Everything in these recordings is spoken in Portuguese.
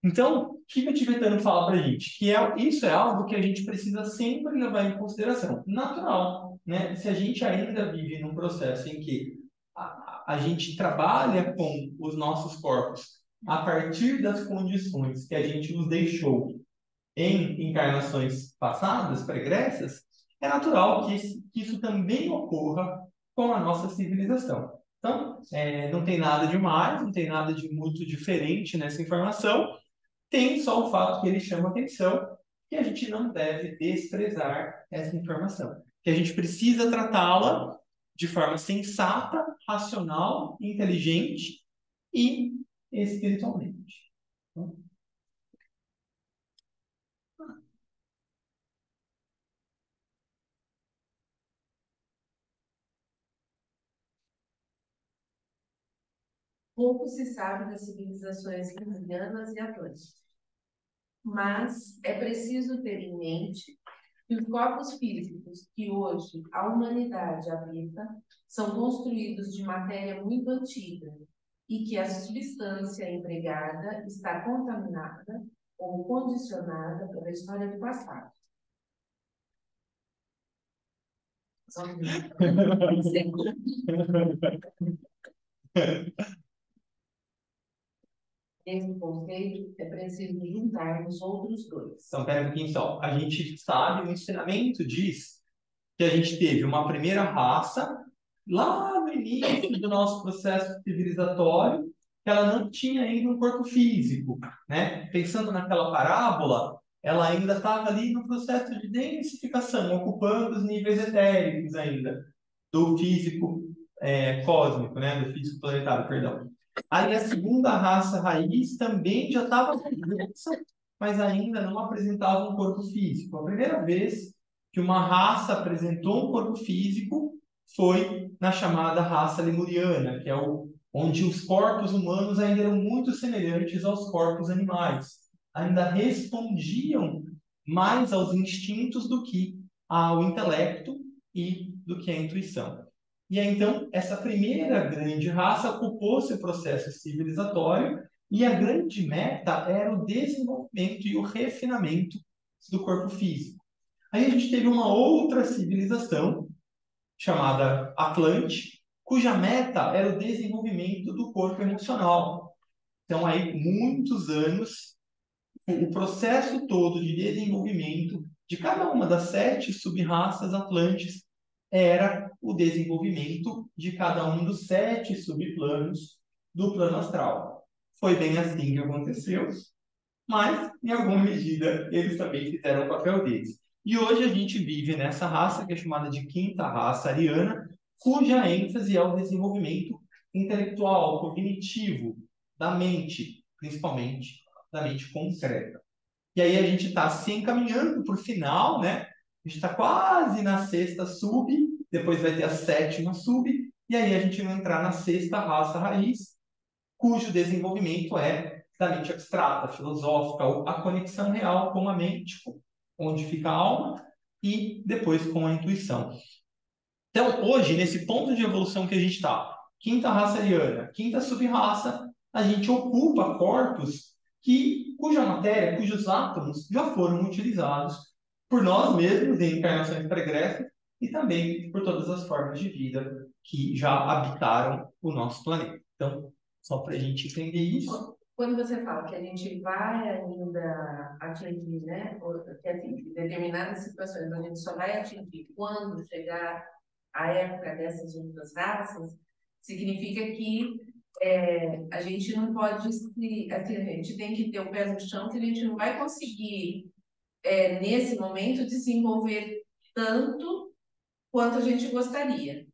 Então, o que o tibetano fala para a gente? Que isso é algo que a gente precisa sempre levar em consideração. Natural, né? Se a gente ainda vive num processo em que a gente trabalha com os nossos corpos a partir das condições que a gente os deixou em encarnações passadas, pregressas, é natural que isso também ocorra com a nossa civilização. Então, não tem nada de mais, não tem nada de muito diferente nessa informação, tem só o fato que ele chama atenção que a gente não deve desprezar essa informação, que a gente precisa tratá-la de forma sensata, racional, inteligente e espiritualmente. Então, Pouco se sabe das civilizações lemurianas e atlânticas, mas é preciso ter em mente que os corpos físicos que hoje a humanidade habita são construídos de matéria muito antiga e que a substância empregada está contaminada ou condicionada pela história do passado. Esse conceito é preciso juntar os outros dois. Então, pera um pouquinho só. A gente sabe, o ensinamento diz que a gente teve uma primeira raça lá no início do nosso processo civilizatório, que ela não tinha ainda um corpo físico, né? Pensando naquela parábola, ela ainda estava ali no processo de densificação, ocupando os níveis etéricos ainda do físico cósmico, né? Do físico planetário, perdão. Aí a segunda raça raiz também já estava complexa, mas ainda não apresentava um corpo físico. A primeira vez que uma raça apresentou um corpo físico foi na chamada raça lemuriana, que é onde os corpos humanos ainda eram muito semelhantes aos corpos animais. Ainda respondiam mais aos instintos do que ao intelecto e do que à intuição. E aí, então, essa primeira grande raça ocupou seu processo civilizatório e a grande meta era o desenvolvimento e o refinamento do corpo físico. Aí a gente teve uma outra civilização, chamada Atlante, cuja meta era o desenvolvimento do corpo emocional. Então, aí, muitos anos, o processo todo de desenvolvimento de cada uma das 7 sub-raças atlantes era o desenvolvimento de cada um dos 7 subplanos do plano astral. Foi bem assim que aconteceu, mas, em alguma medida, eles também fizeram o papel deles. E hoje a gente vive nessa raça que é chamada de quinta raça ariana, cuja ênfase é o desenvolvimento intelectual, cognitivo, da mente, principalmente da mente concreta. E aí a gente está se encaminhando para o final, né? A gente está quase na sexta sub, depois vai ter a sétima sub, e aí a gente vai entrar na sexta raça raiz, cujo desenvolvimento é da mente abstrata, filosófica, ou a conexão real com a mente, onde fica a alma, e depois com a intuição. Então, hoje, nesse ponto de evolução que a gente está, quinta raça ariana, quinta sub-raça, a gente ocupa corpos cuja matéria, cujos átomos já foram utilizados por nós mesmos em encarnações pregressas e também por todas as formas de vida que já habitaram o nosso planeta. Então, só para a gente entender isso. Quando você fala que a gente vai ainda atingir, né, que assim, em determinadas situações a gente só vai atingir quando chegar a época dessas outras raças, significa que a gente não pode, assim, a gente tem que ter o pé no chão, que a gente não vai conseguir, nesse momento, desenvolver tanto quanto a gente gostaria.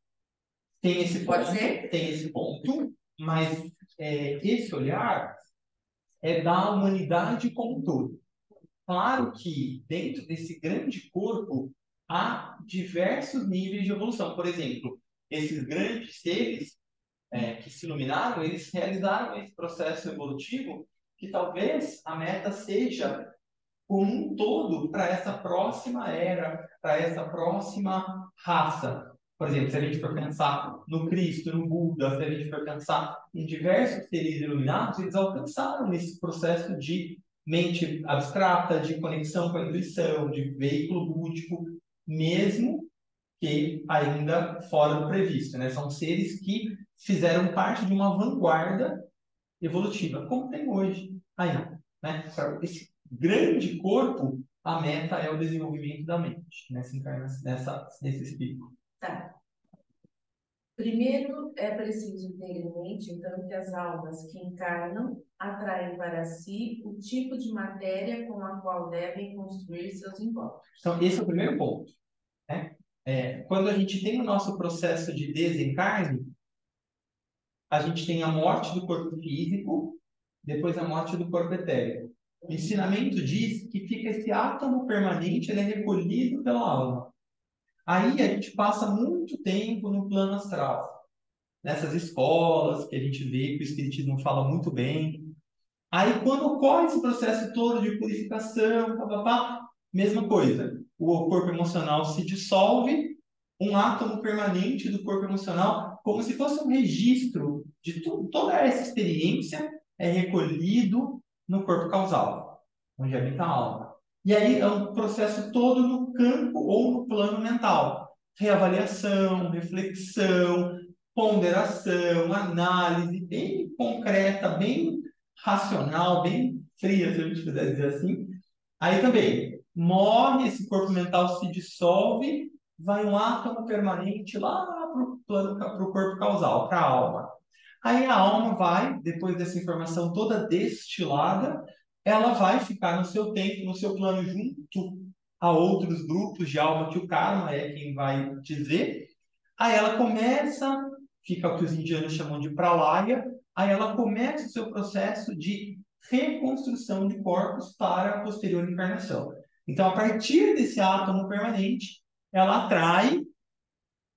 Tem esse Pode ponto, ser? tem esse ponto, mas esse olhar é da humanidade como um todo. Claro que dentro desse grande corpo há diversos níveis de evolução. Por exemplo, esses grandes seres que se iluminaram, eles realizaram esse processo evolutivo que talvez a meta seja como um todo para essa próxima era, para essa próxima raça. Por exemplo, se a gente for pensar no Cristo, no Buda, se a gente for pensar em diversos seres iluminados, eles alcançaram esse processo de mente abstrata, de conexão com a intuição, de veículo búdico, mesmo que ainda fora do previsto, né? São seres que fizeram parte de uma vanguarda evolutiva, como tem hoje ainda, né? Para esse grande corpo, a meta é o desenvolvimento da mente, nessa encarnação, nesse espírito. Tá. Primeiro, é preciso ter em mente, então, que as almas que encarnam atraem para si o tipo de matéria com a qual devem construir seus encontros. Então, esse é o primeiro ponto, né? Quando a gente tem o nosso processo de desencarne, a gente tem a morte do corpo físico, depois a morte do corpo etérico. O ensinamento diz que fica esse átomo permanente, ele é recolhido pela alma. Aí a gente passa muito tempo no plano astral, nessas escolas que a gente vê que o Espiritismo fala muito bem. Aí quando ocorre esse processo todo de purificação, mesma coisa. O corpo emocional se dissolve, um átomo permanente do corpo emocional, como se fosse um registro de tudo, toda essa experiência é recolhido no corpo causal, onde habita a alma. E aí é um processo todo no campo ou no plano mental. Reavaliação, reflexão, ponderação, análise bem concreta, bem racional, bem fria, se a gente puder dizer assim. Aí também, morre, esse corpo mental se dissolve, vai um átomo permanente lá para o corpo causal, para a alma. Aí a alma vai, depois dessa informação toda destilada, ela vai ficar no seu tempo, no seu plano, junto a outros grupos de alma que o karma é quem vai dizer. Aí ela começa, fica o que os indianos chamam de pralaya, aí ela começa o seu processo de reconstrução de corpos para a posterior encarnação. Então, a partir desse átomo permanente, ela atrai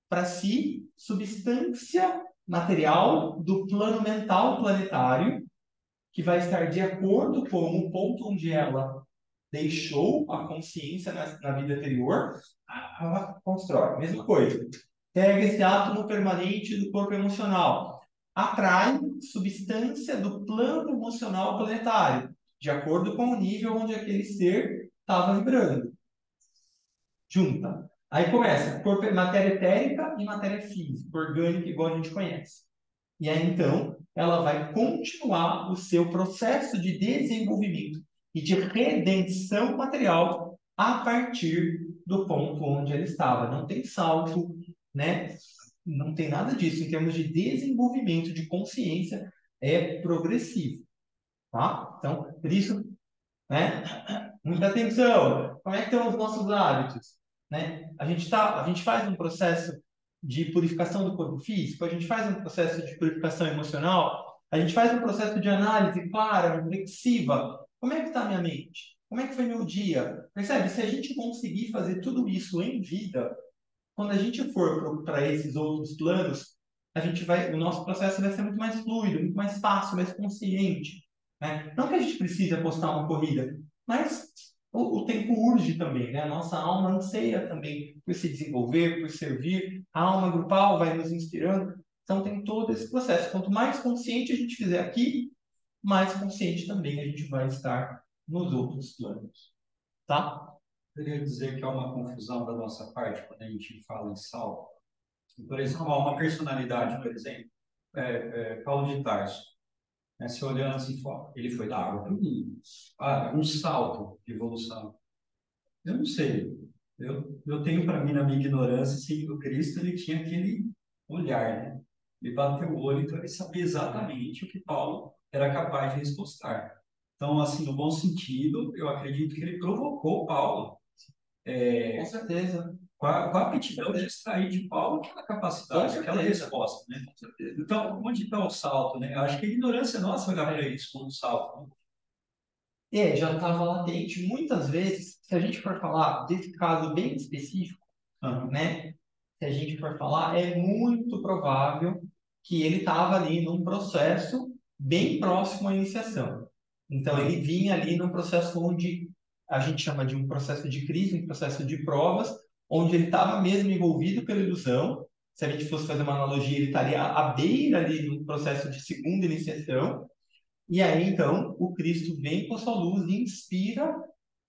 para si substância material do plano mental planetário, que vai estar de acordo com o ponto onde ela deixou a consciência na vida anterior, ela constrói. Mesma coisa. Pega esse átomo permanente do corpo emocional, atrai substância do plano emocional planetário, de acordo com o nível onde aquele ser estava vibrando. Junta. Aí começa corpo, matéria etérica e matéria física, orgânica, igual a gente conhece. E aí, então, ela vai continuar o seu processo de desenvolvimento e de redenção material a partir do ponto onde ela estava. Não tem salto, né? Não tem nada disso. Em termos de desenvolvimento de consciência, é progressivo, tá? Então, por isso, né? Muita atenção. Como é que estão os nossos hábitos? Né? A gente faz um processo de purificação do corpo físico, a gente faz um processo de purificação emocional, a gente faz um processo de análise clara, reflexiva. Como é que está a minha mente? Como é que foi meu dia? Percebe? Se a gente conseguir fazer tudo isso em vida, quando a gente for para esses outros planos, o nosso processo vai ser muito mais fluido, muito mais fácil, mais consciente, né? Não que a gente precise apostar uma corrida, mas o tempo urge também, né? A nossa alma anseia também por se desenvolver, por servir. A alma grupal vai nos inspirando. Então tem todo esse processo. Quanto mais consciente a gente fizer aqui, mais consciente também a gente vai estar nos outros planos, tá? Queria dizer que há uma confusão da nossa parte quando a gente fala em salto. Por exemplo, há uma personalidade, por exemplo, Paulo de Tarso. Né, se olhando assim, ele foi da água para o vinho. Ah, um salto de evolução. Eu não sei. Eu tenho para mim, na minha ignorância, assim, que o Cristo ele tinha aquele olhar, né? Ele bateu o olho, então ele sabia exatamente o que Paulo era capaz de respostar. Então, assim, no bom sentido, eu acredito que ele provocou Paulo. Com certeza. Com a aptidão de extrair de Paulo aquela capacidade, aquela resposta, né? Então, onde está o salto, né? Eu acho que a ignorância nossa olhar para isso como um salto, né? Já estava latente. Muitas vezes, se a gente for falar desse caso bem específico, né? Se a gente for falar, é muito provável que ele estava ali num processo bem próximo à iniciação. Então, ele vinha ali num processo onde a gente chama de um processo de crise, um processo de provas, onde ele estava mesmo envolvido pela ilusão, se a gente fosse fazer uma analogia, ele estaria à beira ali no processo de segunda iniciação, e aí então o Cristo vem com a sua luz e inspira,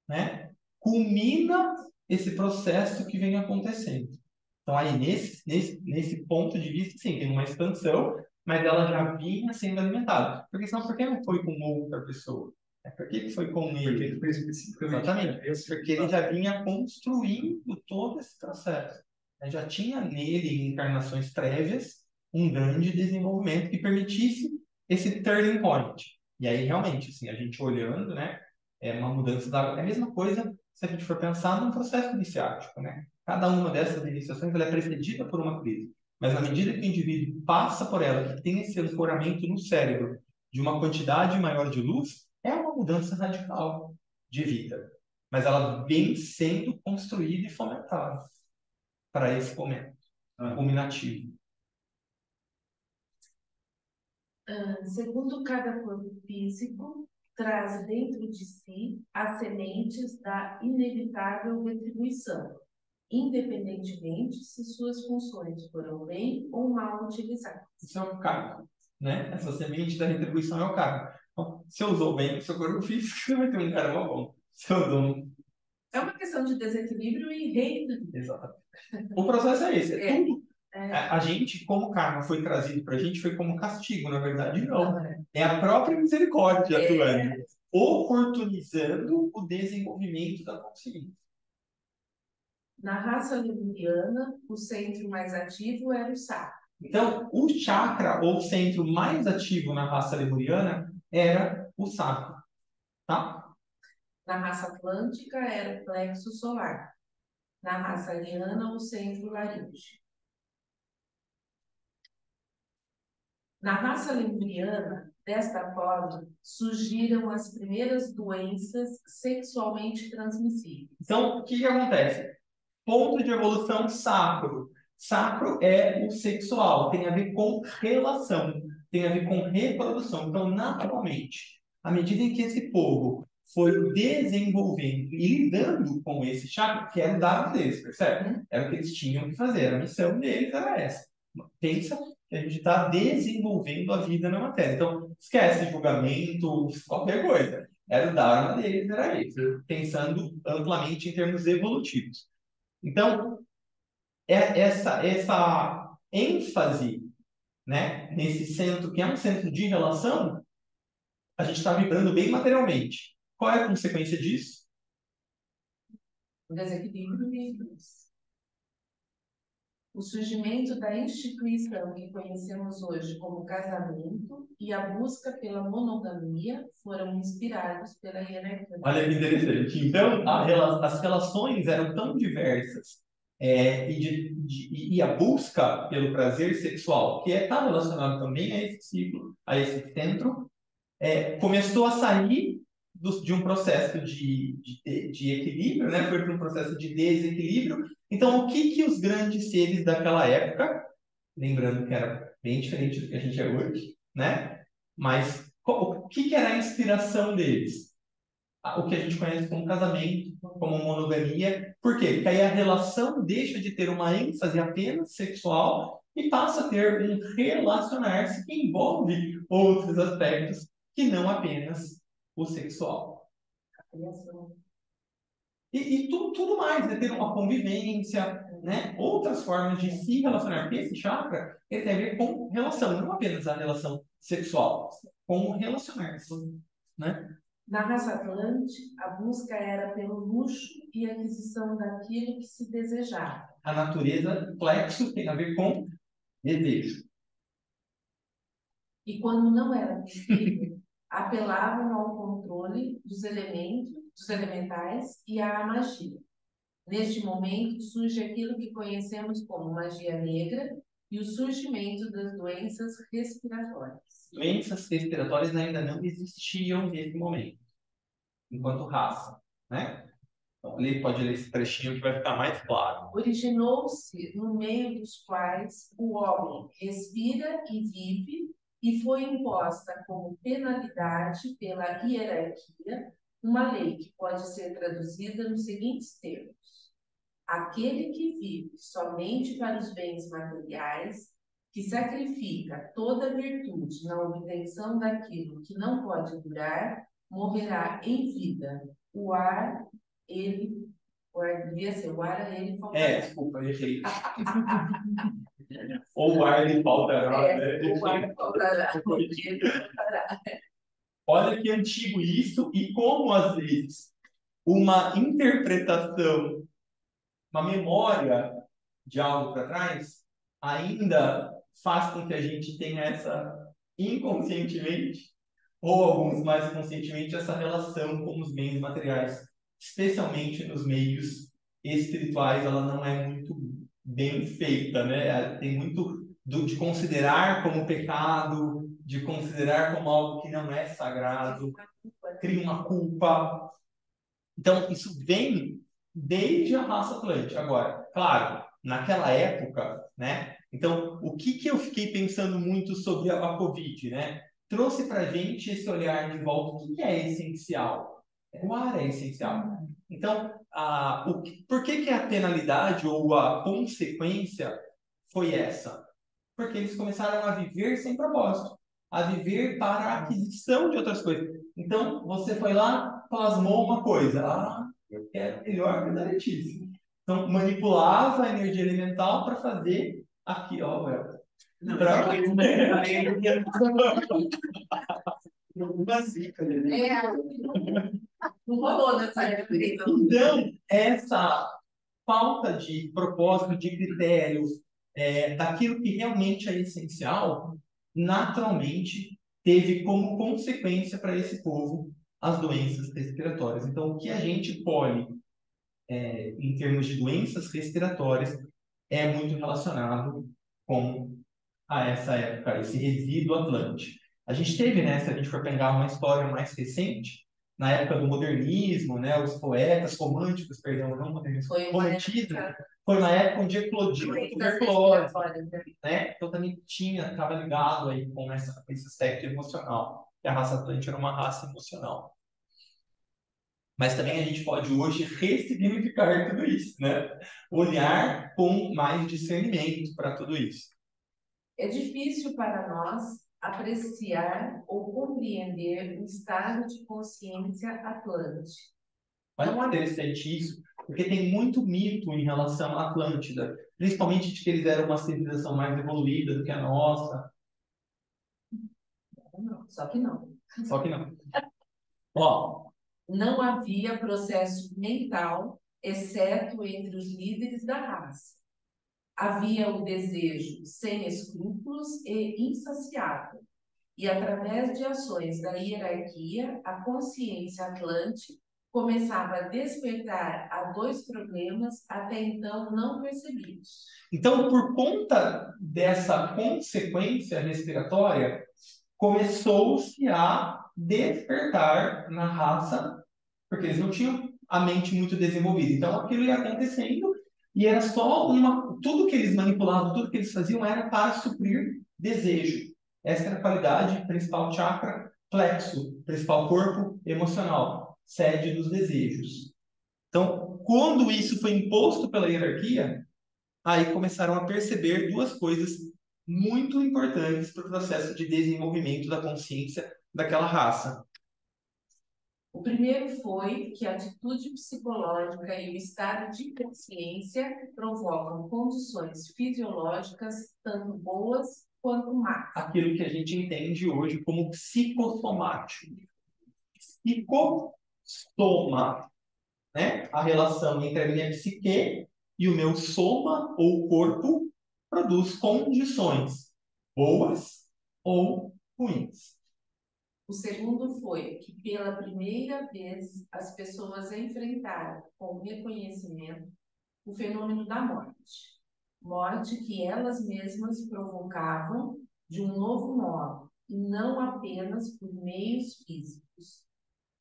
né? Culmina esse processo que vem acontecendo. Então aí nesse ponto de vista, sim, tem uma expansão, mas ela já vinha sendo alimentada. Porque senão, por que não foi com outra pessoa? Por que foi com ele? Porque ele foi especificamente. Exatamente. Porque ele já vinha construindo todo esse processo. Já tinha nele, em encarnações prévias, um grande desenvolvimento que permitisse esse turning point. E aí, realmente, assim, a gente olhando, né, é uma mudança da... É a mesma coisa se a gente for pensar num processo iniciático, né? Cada uma dessas iniciações ela é precedida por uma crise. Mas na medida que o indivíduo passa por ela, que tem esse ancoramento no cérebro de uma quantidade maior de luz, é uma mudança radical de vida. Mas ela vem sendo construída e fomentada para esse momento culminativo. Segundo cada corpo físico, traz dentro de si as sementes da inevitável retribuição, independentemente se suas funções foram bem ou mal utilizadas. Isso é o karma, né? Essa semente da retribuição é o karma. Então, se eu usou bem o seu corpo físico, você vai ter um karma bom. Se eu usou... É uma questão de desequilíbrio e reequilíbrio. Exatamente. O processo é esse, é tudo. É. A gente, como karma foi trazido para a gente, foi como castigo, na verdade, não. É a própria misericórdia atuando, oportunizando o desenvolvimento da consciência. Na raça lemuriana, o centro mais ativo era o sacro. Então, o chakra, ou centro mais ativo na raça lemuriana, era o sacro. Tá? Na raça atlântica, era o plexo solar. Na raça ariana, o centro laríngeo. Na raça lemuriana, desta forma, surgiram as primeiras doenças sexualmente transmissíveis. Então, o que acontece? Ponto de evolução sacro. Sacro é o sexual, tem a ver com relação, tem a ver com reprodução. Então, naturalmente, à medida em que esse povo foi desenvolvendo e lidando com esse chakra, que era o dado deles, percebe? Era o que eles tinham que fazer, a missão deles era essa. Pensa que a gente está desenvolvendo a vida na matéria. Então, esquece julgamento, qualquer coisa. Era o dharma deles, era isso, pensando amplamente em termos evolutivos. Então, essa ênfase, né, nesse centro, que é um centro de relação, a gente está vibrando bem materialmente. Qual é a consequência disso? O desequilíbrio e o surgimento da instituição que conhecemos hoje como casamento e a busca pela monogamia foram inspirados pela hierarquia. Olha que interessante. Então, as relações eram tão diversas e a busca pelo prazer sexual, que está relacionado também a esse ciclo, a esse centro, começou a sair de um processo de equilíbrio, né? Foi para um processo de desequilíbrio. Então, o que os grandes seres daquela época, lembrando que era bem diferente do que a gente é hoje, né? Mas o que era a inspiração deles? O que a gente conhece como casamento, como monogamia. Por quê? Porque aí a relação deixa de ter uma ênfase apenas sexual e passa a ter um relacionar-se que envolve outros aspectos que não apenas o sexual. E tudo mais, né? Ter uma convivência, né? Outras formas de se relacionar. Porque esse chakra ele tem a ver com relação, não apenas a relação sexual, com relacionar-se, né? Na raça Atlante, a busca era pelo luxo e aquisição daquilo que se desejava. A natureza, plexo, tem a ver com desejo. E quando não era possível, apelavam ao controle dos elementais e à magia. Neste momento surge aquilo que conhecemos como magia negra e o surgimento das doenças respiratórias. Doenças respiratórias ainda não existiam nesse momento, enquanto raça, né? Então, pode ler esse trechinho que vai ficar mais claro. Originou-se no meio dos quais o homem respira e vive e foi imposta como penalidade pela hierarquia uma lei que pode ser traduzida nos seguintes termos. aquele que vive somente para os bens materiais, que sacrifica toda virtude na obtenção daquilo que não pode durar, morrerá em vida. O ar, ele... O ar devia ser o ar, ele faltará. Desculpa, errei. Ou o ar ele faltará, né? O ar faltará, ele faltará. Olha que antigo isso, e como às vezes uma interpretação, uma memória de algo para trás, ainda faz com que a gente tenha essa inconscientemente, ou alguns mais conscientemente, essa relação com os bens materiais, especialmente nos meios espirituais, ela não é muito bem feita, né? Tem muito de considerar como pecado, de considerar como algo que não é sagrado, cria uma culpa. Então, isso vem desde a raça Atlântica. Agora, claro, naquela época, né? Então, o que eu fiquei pensando muito sobre a Covid, né? Trouxe para a gente esse olhar de volta. O que é essencial? O ar é essencial. Então, por que a penalidade ou a consequência foi essa? Porque eles começaram a viver sem propósito, a viver para a aquisição de outras coisas. Então, você foi lá, plasmou uma coisa. Eu quero melhor que a da Letícia. Então, manipulava a energia elemental para fazer aqui, ó, Well. Uma zica, né? Não rolou nessa época. Então, essa falta de propósito, de critérios, daquilo que realmente é essencial, naturalmente teve como consequência para esse povo as doenças respiratórias. Então, o que a gente colhe em termos de doenças respiratórias é muito relacionado com essa época, esse resíduo atlântico. A gente teve, né, se a gente for pegar uma história mais recente, na época do modernismo, né, os poetas românticos, perdão, não modernismo, romantismo, foi uma época onde eclodiu a tuberculose, né? Então também estava ligado aí com esse aspecto emocional, que a raça atlântica era uma raça emocional. Mas também a gente pode hoje ressignificar tudo isso, né? Olhar com mais discernimento para tudo isso. É difícil para nós apreciar ou compreender o estado de consciência atlântica. Olha que interessante isso, porque tem muito mito em relação à Atlântida, principalmente de que eles eram uma civilização mais evoluída do que a nossa. Não, só que não. Só que não. Ó, não havia processo mental, exceto entre os líderes da raça. Havia o desejo sem escrúpulos e insaciável. E através de ações da hierarquia, a consciência atlante começava a despertar a dois problemas até então não percebidos. Então, por conta dessa consequência respiratória, começou-se a despertar na raça, porque eles não tinham a mente muito desenvolvida. Então, aquilo ia acontecendo e era só tudo que eles manipulavam, tudo que eles faziam era para suprir desejo. Essa era a qualidade principal chakra, plexo, principal corpo emocional, sede dos desejos. Então, quando isso foi imposto pela hierarquia, aí começaram a perceber duas coisas muito importantes para o processo de desenvolvimento da consciência daquela raça. O primeiro foi que a atitude psicológica e o estado de consciência provocam condições fisiológicas tanto boas quanto más. Aquilo que a gente entende hoje como psicossomático. Psicossoma, né? A relação entre a minha psique e o meu soma ou corpo produz condições boas ou ruins. O segundo foi que, pela primeira vez, as pessoas enfrentaram com reconhecimento o fenômeno da morte. Morte que elas mesmas provocavam de um novo modo, e não apenas por meios físicos.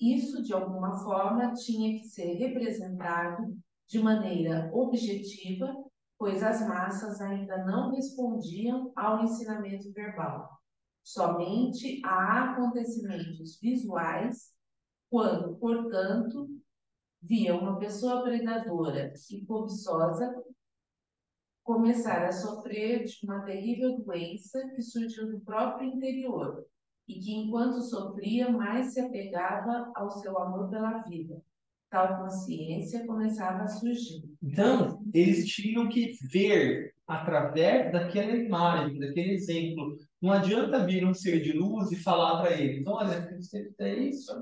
Isso, de alguma forma, tinha que ser representado de maneira objetiva, pois as massas ainda não respondiam ao ensinamento verbal. Somente a acontecimentos visuais, quando, portanto, via uma pessoa predadora e cobiçosa começar a sofrer de uma terrível doença que surgiu do próprio interior e que, enquanto sofria, mais se apegava ao seu amor pela vida. Tal consciência começava a surgir. Então, eles tinham que ver através daquela imagem, daquele exemplo. Não adianta vir um ser de luz e falar para eles: olha, você tem isso,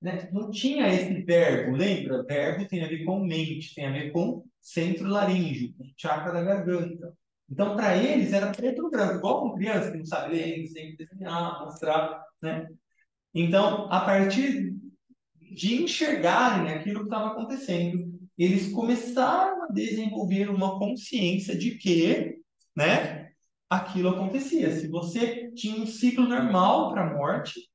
né? Não tinha esse verbo, lembra? Verbo tem a ver com mente, tem a ver com centro laríngeo, com chakra da garganta. Então, para eles, era preto no branco, igual com criança que não sabe ler, eles têm que desenhar, mostrar, né? Então, a partir de enxergarem aquilo que estava acontecendo, eles começaram a desenvolver uma consciência de que, né, aquilo acontecia. Se você tinha um ciclo normal para a morte,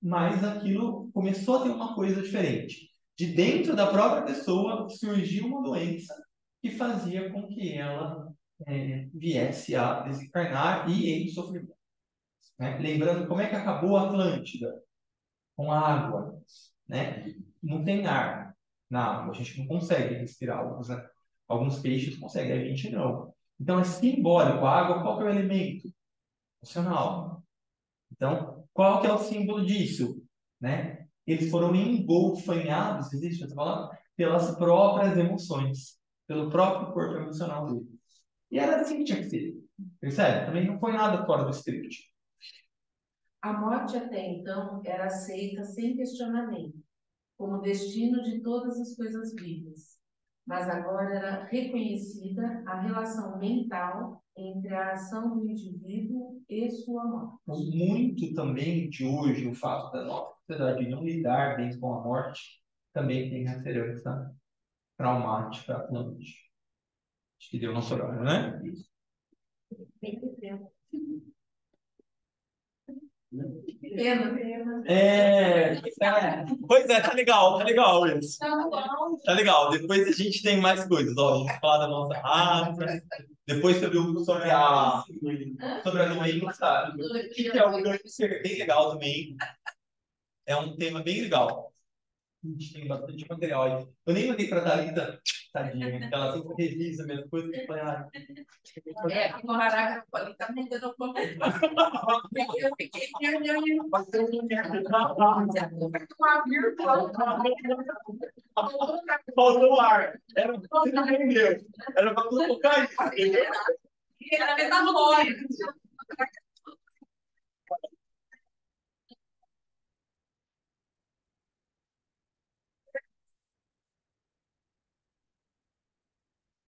mas aquilo começou a ter uma coisa diferente. De dentro da própria pessoa surgiu uma doença que fazia com que ela viesse a desencarnar e em sofrimento. Né? Lembrando como é que acabou a Atlântida? Com água, né? Não tem ar na água, a gente não consegue respirar. Alguns peixes conseguem, a gente não. Então é simbólico. A água, qual que é o elemento? Emocional. Então, qual que é o símbolo disso? Né? Eles foram engolfanhados, existe essa palavra? Pelas próprias emoções, pelo próprio corpo emocional deles. E era assim que tinha que ser. Percebe? Também não foi nada fora do script. A morte até então era aceita sem questionamento, como destino de todas as coisas vivas, mas agora era reconhecida a relação mental entre a ação do indivíduo e sua morte. Muito também de hoje, o fato da nossa sociedade não lidar bem com a morte, também tem referência traumática atlântica. Acho que deu nosso horário, né? Bem que tempo. Pena. Pois é, tá legal isso. Tá legal. Depois a gente tem mais coisas, ó. A gente fala da nossa raça, depois sobre a doença, que é um câncer bem legal também. É um tema bem legal. A gente tem bastante material aí. Eu nem mandei pra Thalita, tadinha, porque ela sempre revisa a mesma coisa. Eu falei, O Haraka tá mudando um pouco. Eu fiquei faltou o ar. Você não entendeu. Era pra colocar isso, entendeu? Era metafórico.